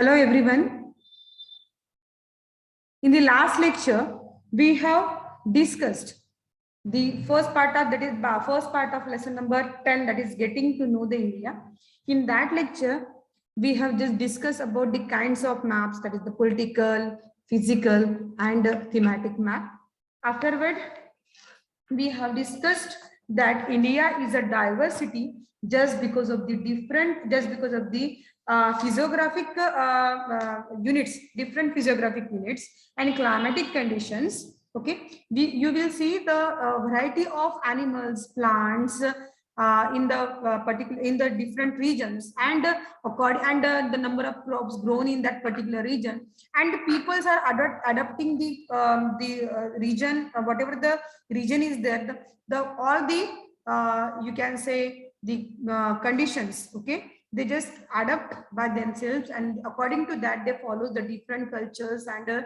Hello everyone. In the last lecture, we have discussed the first part of lesson number 10, that is getting to know the India. In that lecture, we have just discussed about the kinds of maps, that is the political, physical, and thematic map. Afterward, we have discussed that India is a diversity just because of the physiographic units, different physiographic units and climatic conditions. Okay, you will see the variety of animals, plants in the different regions, and the number of crops grown in that particular region, and peoples are adapting the region, whatever the region is there, all the you can say the conditions. Okay, they just adapt by themselves, and according to that they follow the different cultures, and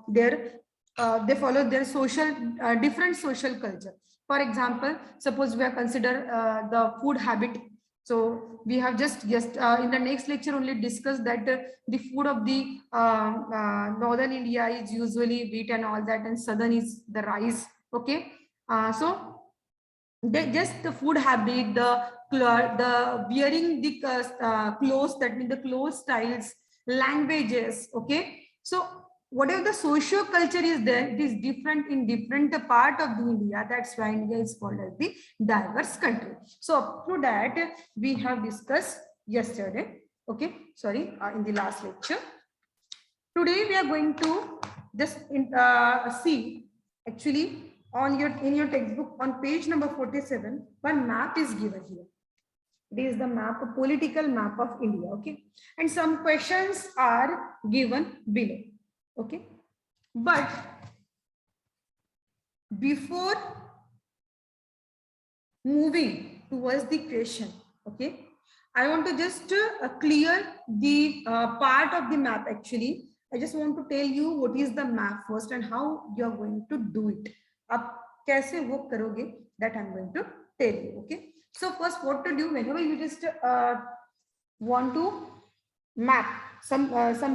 they follow their social different social culture. For example, suppose we are consider the food habit. So we have just in the next lecture only discussed that the food of the northern India is usually wheat and all that, and southern is the rice. Okay, so they just the food habit, the wearing the clothes, that means the clothes styles, languages. Okay, so whatever the socio culture is there, it is different in different part of the India. That's why India is called as the diverse country. So up to that we have discussed yesterday. Okay, sorry, in the last lecture. Today we are going to just see actually in your textbook on page number 47, one map is given here. It is the map, a political map of India. Okay, and some questions are given below. Okay, but before moving towards the question, okay, I want to just clear the part of the map. Actually, I just want to tell you what is the map first and how you are going to do it. Ab kaise wo karoge, that I'm going to tell you. Okay, so first what to do whenever you just want to map, some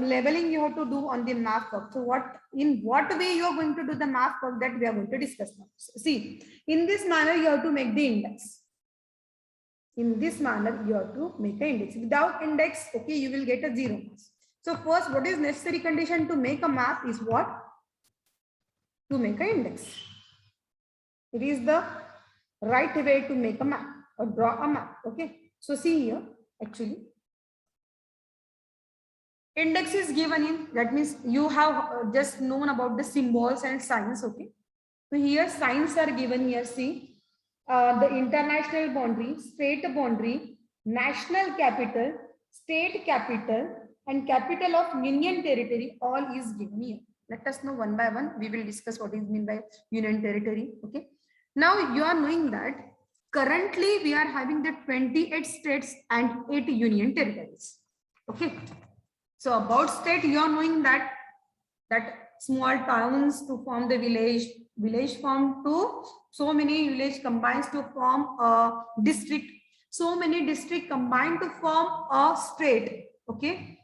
leveling you have to do on the map work. So in what way you are going to do the map work, that we are going to discuss now. See, in this manner you have to make the index. In this manner you have to make an index. Without index, okay, you will get a 0 marks. So first, what is necessary condition to make a map is what? To make an index. It is the right way to make a map or draw a map. Okay, so see here, actually index is given in, that means you have just known about the symbols and signs. Okay, so here signs are given here. See, the international boundary, state boundary, national capital, state capital, and capital of union territory, all is given here. Let us know one by one. We will discuss what is meant by union territory. Okay, now you are knowing that currently we are having the 28 states and 8 union territories. Okay, so about state, you are knowing that small towns to form the village form to so many village combines to form a district, so many district combine to form a state. Okay,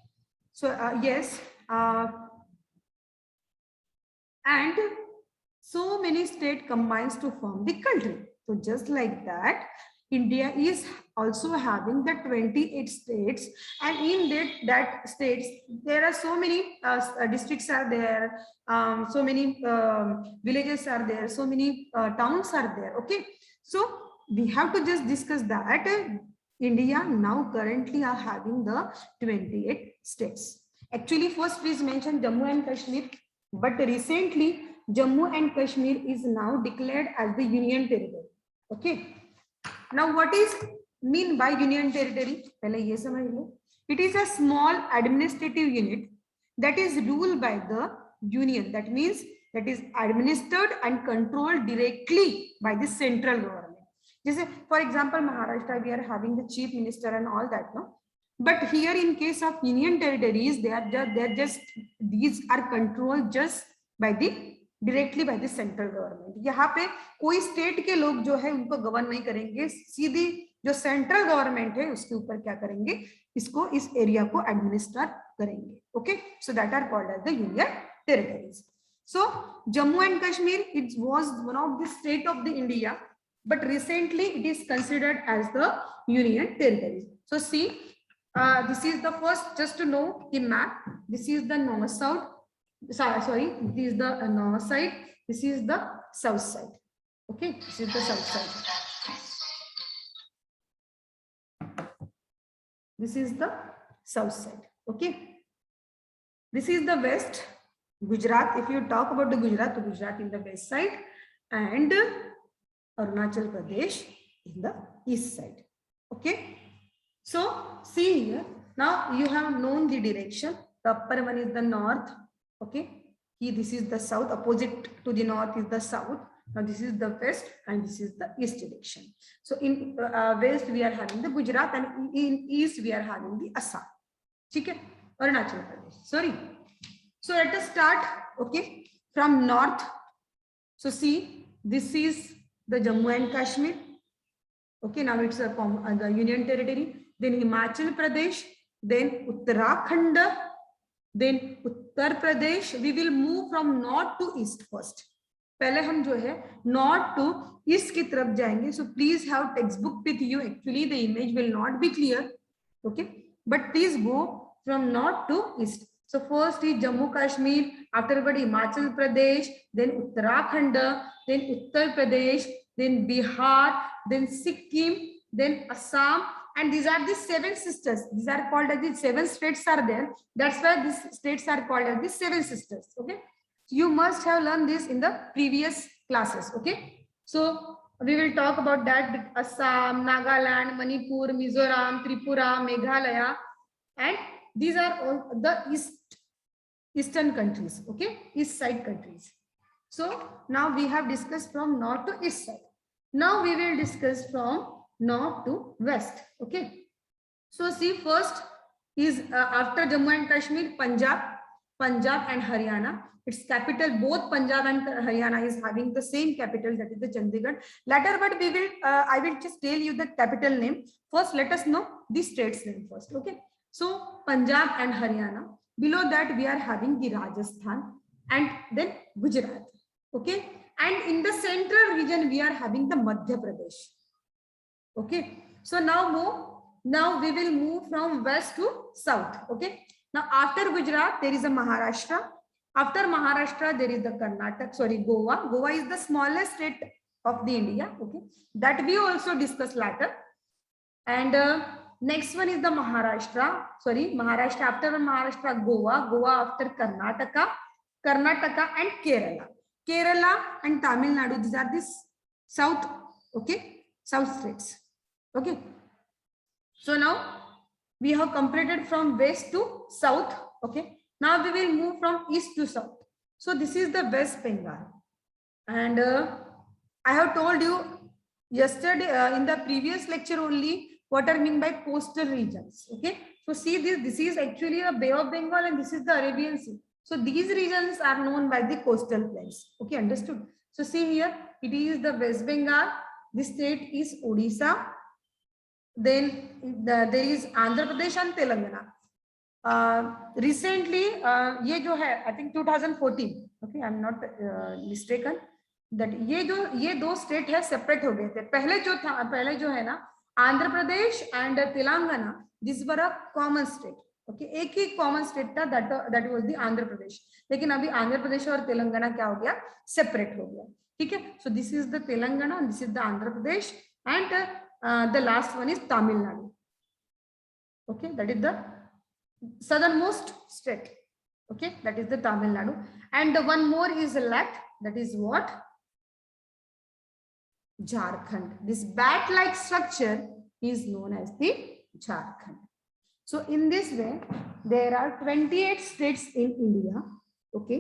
so yes, and so many state combines to form the country. So just like that, India is also having the 28 states, and in that states there are so many districts are there, so many villages are there, so many towns are there. Okay, so we have to just discuss that India now currently are having the 28 states. Actually, first please mention Jammu and Kashmir, but recently Jammu and Kashmir is now declared as the union territory. Okay, now what is mean by union territory? It is a small administrative unit that is ruled by the union. That means that is administered and controlled directly by the central government. Just for example, Maharashtra, we are having the chief minister and all that, no? But here in case of union territories, these are controlled just by the directly by the central government. यहाँ पे कोई state के लोग जो है उनको govern नहीं करेंगे, सीधी जो सेंट्रल गवर्नमेंट है उसके ऊपर क्या करेंगे, इसको, इस एरिया को एडमिनिस्टर करेंगे. Okay, so that are called as the union territories. So Jammu and Kashmir, it was one of the state of the India, but recently it is considered as the union territories. So see, this is the first, just to know the map. This is the north south. Sorry, this is the north side. This is the south side. Okay, this is the south side. This is the south side. Okay, this is the west. Gujarat, if you talk about the Gujarat, Gujarat in the west side and Arunachal Pradesh in the east side. Okay. So see here, now you have known the direction. The upper one is the north. Okay. Here this is the south, opposite to the north is the south. Now this is the west and this is the east direction. So in west we are having the Gujarat and in east we are having the Assam. Okay. Arunachal Pradesh. Sorry. So let us start, okay, from north. So see, this is the Jammu and Kashmir. Okay, now it's the union territory. Then Himachal Pradesh, then Uttarakhand, then Uttar Pradesh. We will move from north to east first. पहले हम जो है north to east की तरफ जाएंगे. So please have textbook with you. Actually, the image will not be clear. Okay, but please go from north to east. So first is Jammu Kashmir, afterward Himachal Pradesh, then Uttarakhand, then Uttar Pradesh, then Bihar, then Sikkim, then Assam, and these are the 7 sisters. These are called as the 7 states are there. That's why these states are called as the 7 sisters. Okay, you must have learned this in the previous classes. Okay, so we will talk about that: Assam, Nagaland, Manipur, Mizoram, Tripura, Meghalaya, and these are all the eastern countries, okay, east side countries. So now we have discussed from north to east side. Now we will discuss from north to west. Okay. So see, first is after Jammu and Kashmir, Punjab and Haryana. Its capital, both Punjab and Haryana is having the same capital, that is the Chandigarh. Later, but we will, I will just tell you the capital name. First, let us know the state's name first. Okay. So Punjab and Haryana. Below that we are having the Rajasthan and then Gujarat. Okay. And in the central region we are having the Madhya Pradesh. Okay. So now we will move from west to south. Okay. Now after Gujarat there is a Maharashtra. After Maharashtra there is the Karnataka. Sorry, Goa. Goa is the smallest state of the India. Okay. That we also discuss later. And next one is the Maharashtra. Sorry, Maharashtra. After Maharashtra, Goa after Karnataka and Kerala. Kerala and Tamil Nadu. These are the south. Okay, south states. Okay. So now we have completed from west to south. Okay. Now we will move from east to south. So this is the West Bengal, and I have told you yesterday in the previous lecture only what are mean by coastal regions. Okay, so see this is actually the Bay of Bengal and this is the Arabian Sea. So these regions are known by the coastal plains. Okay, understood? So see here, it is the West Bengal. This state is Odisha. Then there is Andhra Pradesh and Telangana. Recently, ये जो है, I think 2014. Okay, I'm not mistaken. That ये दो state है separate हो गए थे. पहले जो है ना, Andhra Pradesh and Telangana, this were a common state. Okay, एक ही कॉमन स्टेट था, that was the Andhra Pradesh. लेकिन अभी आंध्र प्रदेश और तेलंगाना क्या हो गया, सेपरेट हो गया. ठीक है. So this is the Telangana, this is the Andhra Pradesh and the last one is Tamil Nadu. Okay, that is the southern most state. Okay, that is the Tamil Nadu, and one more is left, that is what, Jharkhand. This bat-like structure is known as the Jharkhand. So in this way there are 28 states in India. Okay,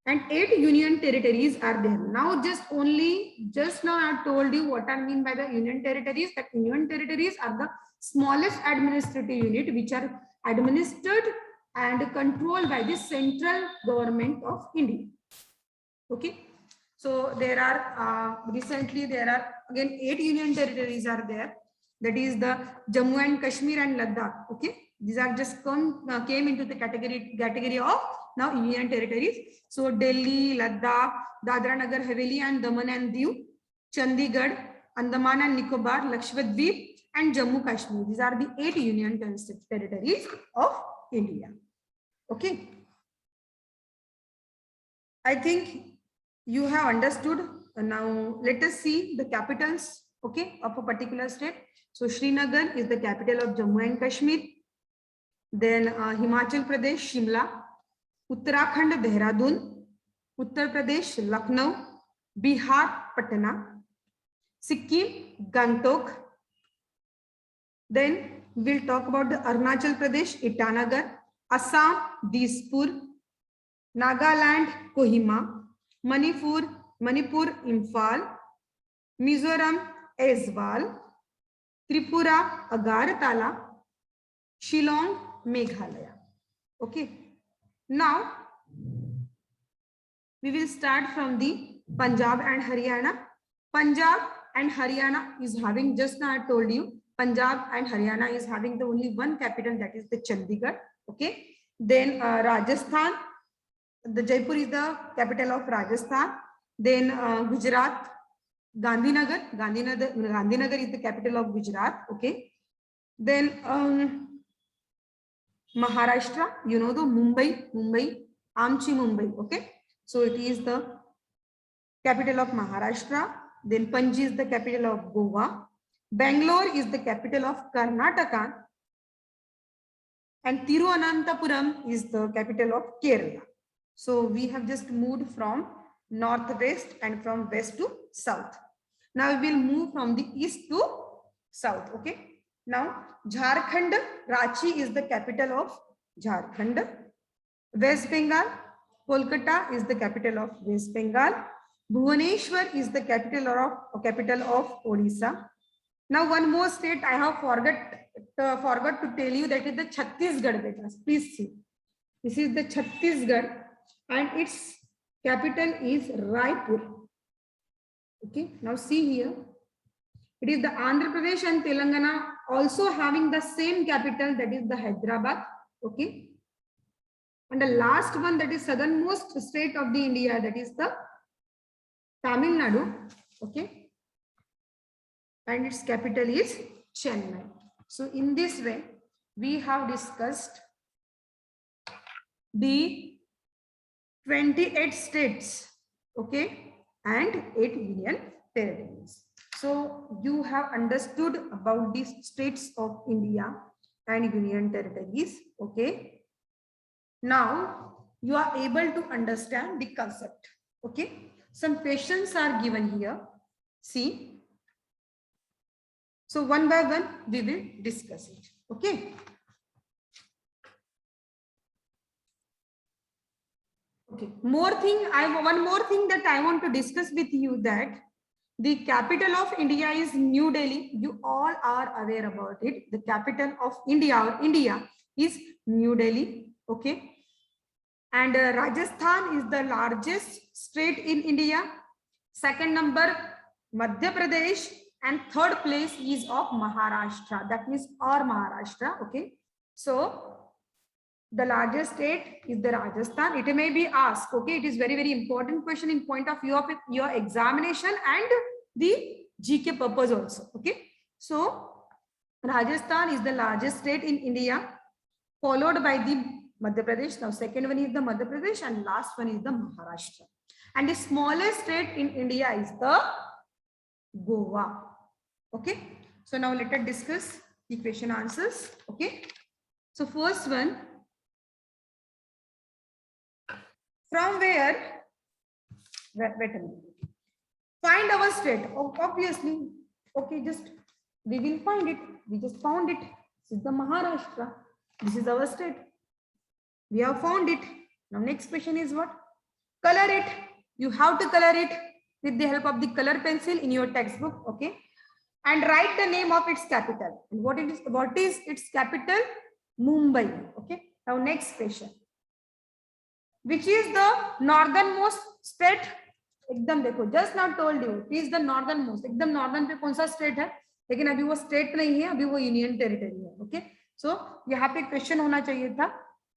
and 8 union territories are there. Now just now I told you what I mean by the union territories. That union territories are the smallest administrative unit which are administered and controlled by the central government of India. Okay, So there are recently there are again 8 union territories are there. That is the Jammu and Kashmir and Ladakh. Okay, these are just came into the category of now union territories. So Delhi, Ladakh, Dadra Nagar Haveli and Daman and Diu, Chandigarh, Andaman and Nicobar, Lakshadweep and Jammu Kashmir. These are the 8 union territories of India. Okay. I think you have understood. Now let us see the capitals, okay, of a particular state. So Srinagar is the capital of Jammu and Kashmir. Then Himachal Pradesh, Shimla. Uttarakhand, Dehradun. Uttar Pradesh, Lucknow. Bihar, Patna. Sikkim, Gangtok. Then we'll talk about the Arunachal Pradesh, Itanagar. Assam, Dispur. Nagaland, Kohima. Manipur, Imphal. Mizoram, Aizwal. Tripura, Agartala. Shillong, Meghalaya. Okay. Now, we will start from the Punjab and Haryana. Punjab and Haryana is having, just now I told you, Punjab and Haryana is having the only one capital, that is the Chandigarh. Okay. Then Rajasthan, the Jaipur is the capital of Rajasthan. Then Gujarat, Gandhinagar is the capital of Gujarat. Okay. Then Maharashtra, you know the Mumbai, Amchi Mumbai. Okay. So it is the capital of Maharashtra. Then Panji is the capital of Goa. Bangalore is the capital of Karnataka. And Tiruvananthapuram is the capital of Kerala. So we have just moved from northwest and from west to south. Now we will move from the east to south. Okay. Now Jharkhand, Ranchi is the capital of Jharkhand. West Bengal, Kolkata is the capital of West Bengal. Bhubaneswar is the capital of Odisha. Now one more state I have forgot to tell you, that is the Chhattisgarh. Please see. This is the Chhattisgarh and its capital is Raipur. Okay. Now see here. It is the Andhra Pradesh and Telangana also having the same capital, that is the Hyderabad. Okay. And the last one, that is southernmost state of the India, that is the Tamil Nadu. Okay. And its capital is Chennai. So in this way, we have discussed the 28 states, okay, and 8 union territories. So you have understood about these states of India and union territories, okay. Now you are able to understand the concept, okay. Some questions are given here. See. So one by one, we will discuss it. Okay. Okay. One more thing that I want to discuss with you, that the capital of India is New Delhi. You all are aware about it. The capital of India is New Delhi. Okay. And Rajasthan is the largest state in India. Second number, Madhya Pradesh. And third place is of Maharashtra. That means our Maharashtra. Okay. So the largest state is the Rajasthan. It may be asked. Okay. It is very, very important question in point of view of your examination and the GK purpose also. Okay. So Rajasthan is the largest state in India, followed by the Madhya Pradesh. Now second one is the Madhya Pradesh and last one is the Maharashtra. And the smallest state in India is the Goa. Okay. So now let us discuss the question answers. Okay. So first one, from where, wait a minute. Find our state. Obviously, okay, just we will find it. We just found it. This is the Maharashtra. This is our state. We have found it. Now next question is what? Color it. You have to color it with the help of the color pencil in your textbook. Okay. And write the name of its capital. And what is its capital? Mumbai. Okay. Now next question. Which is the northernmost state? एकदम देखो, just now told you it is the northern most, एकदम northern पे कौन सा state है, लेकिन अभी वो स्टेट नहीं है, अभी वो यूनियन टेरिटरी है। ओके, सो यहाँ पे क्वेश्चन होना चाहिए था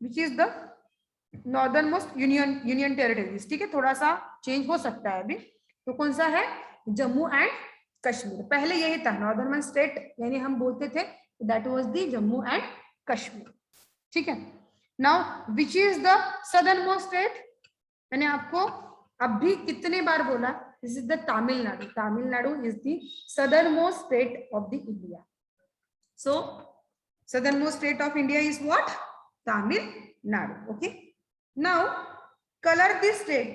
which is the northern most union territories. ठीक है, थोड़ा सा चेंज हो सकता है अभी। तो कौन सा है, जम्मू एंड कश्मीर। पहले यही था नॉर्दर्न मोस्ट स्टेट, यानी हम बोलते थे that was the Jammu and Kashmir. ठीक है, now which is the southern most state, मैंने आपको अभी कितने बार बोला, this is the Tamil Nadu. Tamil Nadu is the southern most state of the India. So southern most state of India is what, Tamil Nadu. Okay, now color this state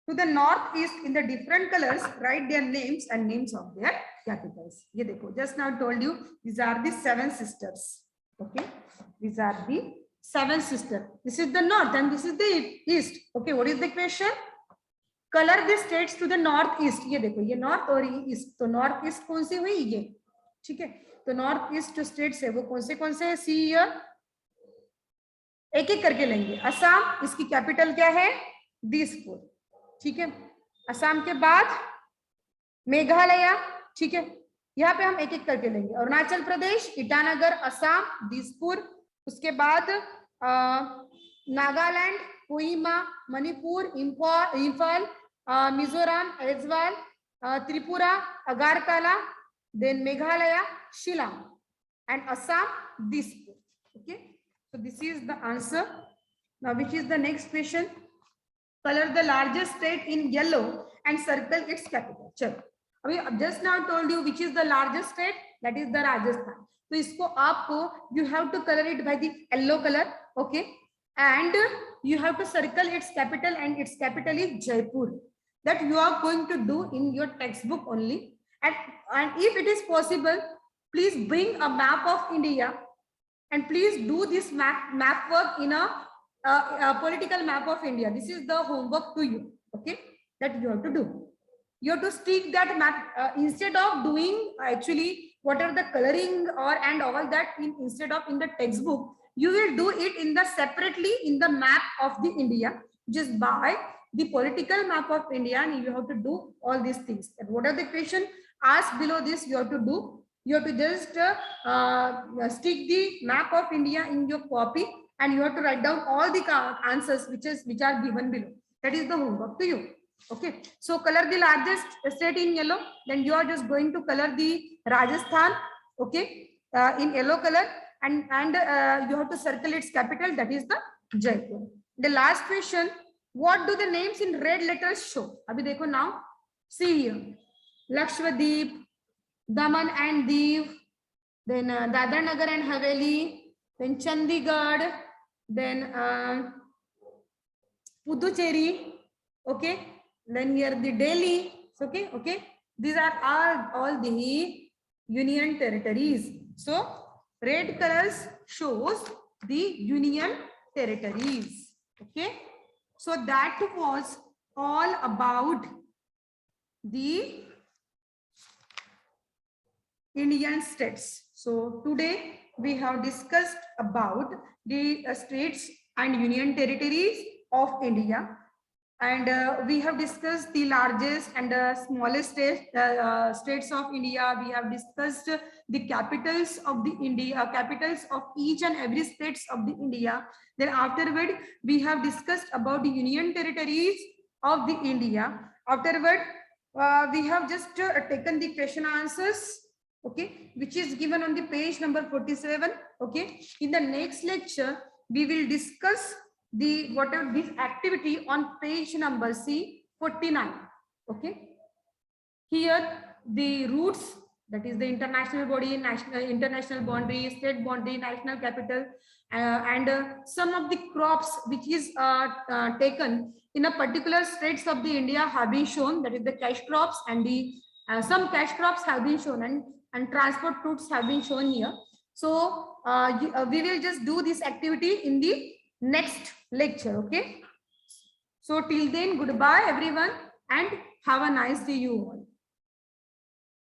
to the north east in the different colors, write their names and names of their capitals. ये देखो, just now told you these are the 7 sisters. Okay, these are the 7 sisters. This is the north and this is the east. Okay, what is the question, color the states to the north east. ये देखो, ये north और east, तो north east कौन सी हुई, ये। ठीक है, तो north east जो states है वो कौन से है, see here, एक एक करके लेंगे। असम, इसकी कैपिटल क्या है, दिसपुर। ठीक है, असम के बाद मेघालय। ठीक है, यहाँ पे हम एक एक करके लेंगे। अरुणाचल प्रदेश, ईटानगर, असम, दिसपुर। उसके बाद Nagaland, Kohima, Manipur, Imphal, Mizoram, Aizawl, Tripura, Agartala, then Meghalaya, Shillong, and Assam, Dispur. Okay, so this is the answer. Now which is the next question, color the largest state in yellow and circle its capital. चलो, अभी just now told you which is the largest state, that is the Rajasthan. तो इसको आपको you have to color it by the yellow color. Okay, and you have to circle its capital, and its capital is Jaipur. That you are going to do in your textbook only. And if it is possible, please bring a map of India. And please do this map work in a political map of India. This is the homework to you. Okay, that you have to do. You have to stick that map instead of doing actually what are the coloring or and all that instead of in the textbook. You will do it in the separately in the map of the India. Just buy the political map of India, and you have to do all these things. And what are the question asked below this? You have to do. You have to just stick the map of India in your copy, and you have to write down all the answers which are given below. That is the homework to you. Okay, so color the largest state in yellow. Then you are just going to color the Rajasthan. Okay, in yellow color, and you have to circle its capital. That is the Jaipur. The last question: what do the names in red letters show? Abhi dekho now. See here, Lakshadweep, Daman and Diu, then Dadra Nagar and Haveli, then Chandigarh, then Puducherry. Okay, then here the Delhi. Okay, okay, these are all the union territories. So red colors shows the union territories. Okay, so that was all about the Indian states. So today we have discussed about the states and union territories of India, and we have discussed the largest and the smallest states of India. We have discussed the capitals of the India, capitals of each and every states of the India. Then afterward we have discussed about the union territories of the India. Afterward we have just taken the question answers, okay, which is given on the page number 47. Okay, in the next lecture we will discuss the whatever this activity on page number C49. Okay, here the roots, that is the international body, national international boundary, state boundary, national capital, and some of the crops which is taken in a particular states of the India have been shown, that is the cash crops, and the some cash crops have been shown, and transport routes have been shown here. So we will just do this activity in the next lecture. Okay, so till then, goodbye everyone, and have a nice day you all.